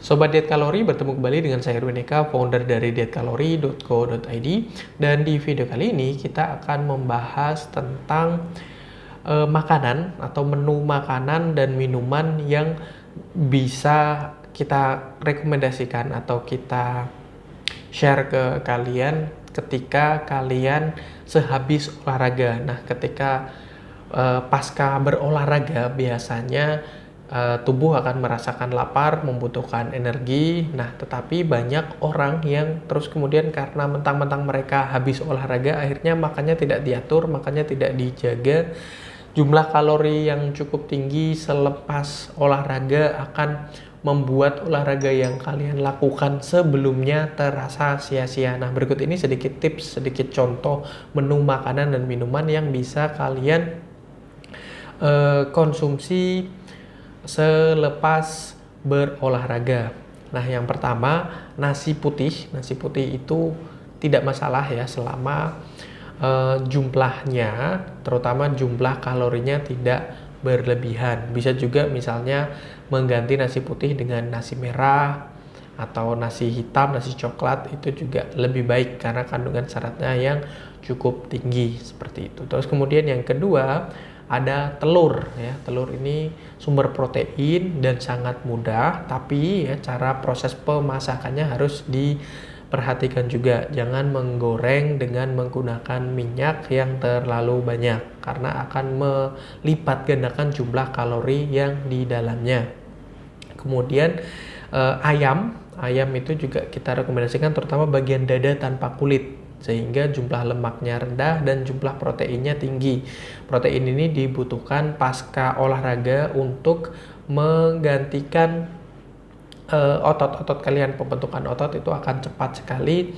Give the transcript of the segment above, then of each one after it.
Sobat Diet Kalori, bertemu kembali dengan saya Erwin Eka, founder dari dietkalori.co.id. Dan di video kali ini kita akan membahas tentang makanan atau menu makanan dan minuman yang bisa kita rekomendasikan atau kita share ke kalian ketika kalian sehabis olahraga. Nah, ketika pasca berolahraga biasanya tubuh akan merasakan lapar, membutuhkan energi. Nah, tetapi banyak orang yang terus kemudian karena mentang-mentang mereka habis olahraga, akhirnya makannya tidak diatur, makannya tidak dijaga. Jumlah kalori yang cukup tinggi selepas olahraga akan membuat olahraga yang kalian lakukan sebelumnya terasa sia-sia. Nah, berikut ini sedikit tips, sedikit contoh menu makanan dan minuman yang bisa kalian konsumsi selepas berolahraga. Nah, yang pertama, nasi putih. Nasi putih itu tidak masalah ya selama jumlahnya, terutama jumlah kalorinya tidak berlebihan. Bisa juga misalnya mengganti nasi putih dengan nasi merah atau nasi hitam, nasi coklat, itu juga lebih baik karena kandungan seratnya yang cukup tinggi seperti itu. Terus kemudian yang kedua, ada telur ya. Telur ini sumber protein dan sangat mudah, tapi ya cara proses pemasakannya harus diperhatikan juga. Jangan menggoreng dengan menggunakan minyak yang terlalu banyak karena akan melipat gandakan jumlah kalori yang di dalamnya. Kemudian ayam itu juga kita rekomendasikan terutama bagian dada tanpa kulit, sehingga jumlah lemaknya rendah dan jumlah proteinnya tinggi. Protein ini dibutuhkan pasca olahraga untuk menggantikan otot-otot kalian. Pembentukan otot itu akan cepat sekali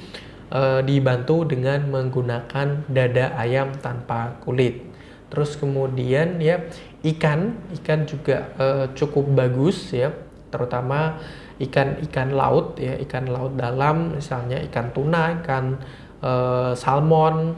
dibantu dengan menggunakan dada ayam tanpa kulit. Terus kemudian ya ikan juga cukup bagus ya, terutama ikan laut ya, ikan laut dalam, misalnya ikan tuna, ikan salmon,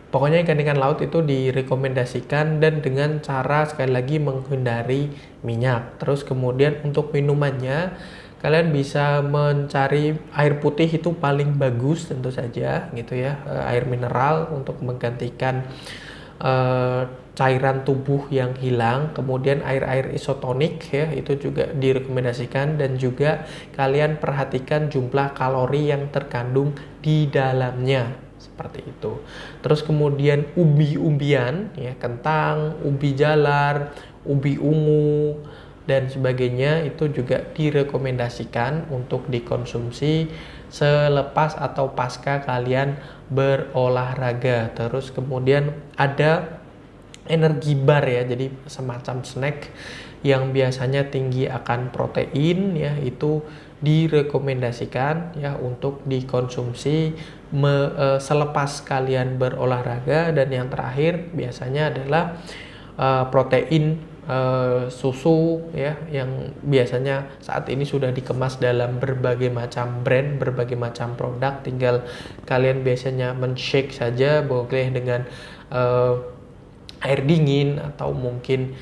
pokoknya ikan-ikan laut itu direkomendasikan dan dengan cara sekali lagi menghindari minyak. Terus kemudian untuk minumannya kalian bisa mencari air putih, itu paling bagus tentu saja gitu ya, air mineral untuk menggantikan cairan tubuh yang hilang. Kemudian air isotonik ya, itu juga direkomendasikan, dan juga kalian perhatikan jumlah kalori yang terkandung di dalamnya seperti itu. Terus kemudian umbi-umbian ya, kentang, ubi jalar, ubi ungu dan sebagainya, itu juga direkomendasikan untuk dikonsumsi selepas atau pasca kalian berolahraga. Terus kemudian ada energi bar ya, jadi semacam snack yang biasanya tinggi akan protein ya, itu direkomendasikan ya untuk dikonsumsi selepas kalian berolahraga. Dan yang terakhir biasanya adalah protein susu ya, yang biasanya saat ini sudah dikemas dalam berbagai macam brand, berbagai macam produk. Tinggal kalian biasanya men-shake saja, boleh dengan air dingin atau mungkin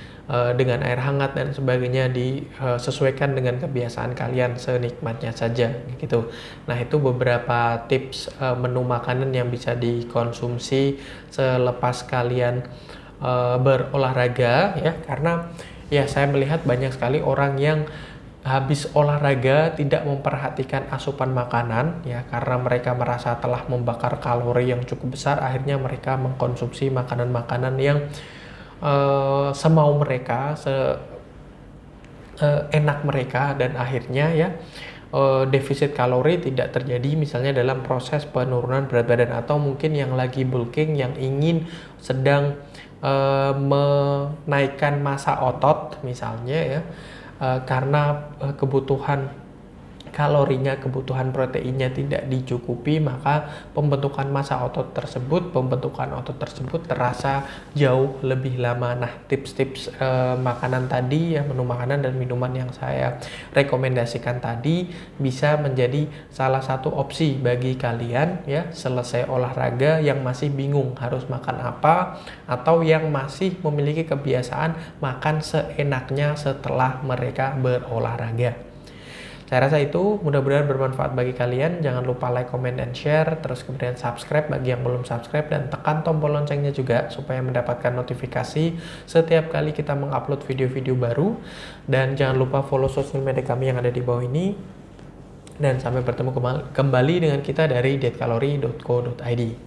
dengan air hangat dan sebagainya, disesuaikan dengan kebiasaan kalian senikmatnya saja gitu. Nah, itu beberapa tips menu makanan yang bisa dikonsumsi selepas kalian berolahraga ya, karena ya saya melihat banyak sekali orang yang habis olahraga tidak memperhatikan asupan makanan ya, karena mereka merasa telah membakar kalori yang cukup besar, akhirnya mereka mengkonsumsi makanan-makanan yang semau mereka, enak mereka, dan akhirnya ya defisit kalori tidak terjadi, misalnya dalam proses penurunan berat badan, atau mungkin yang lagi bulking, yang ingin sedang menaikkan massa otot misalnya ya, karena kebutuhan kalorinya, kebutuhan proteinnya tidak dicukupi, maka pembentukan massa otot tersebut, terasa jauh lebih lama. Nah, tips-tips makanan tadi ya, menu makanan dan minuman yang saya rekomendasikan tadi bisa menjadi salah satu opsi bagi kalian ya, selesai olahraga yang masih bingung harus makan apa, atau yang masih memiliki kebiasaan makan seenaknya setelah mereka berolahraga. Saya rasa itu mudah-mudahan bermanfaat bagi kalian. Jangan lupa like, comment, dan share. Terus kemudian subscribe bagi yang belum subscribe. Dan tekan tombol loncengnya juga supaya mendapatkan notifikasi setiap kali kita mengupload video-video baru. Dan jangan lupa follow sosial media kami yang ada di bawah ini. Dan sampai bertemu kembali dengan kita dari dietkalori.co.id.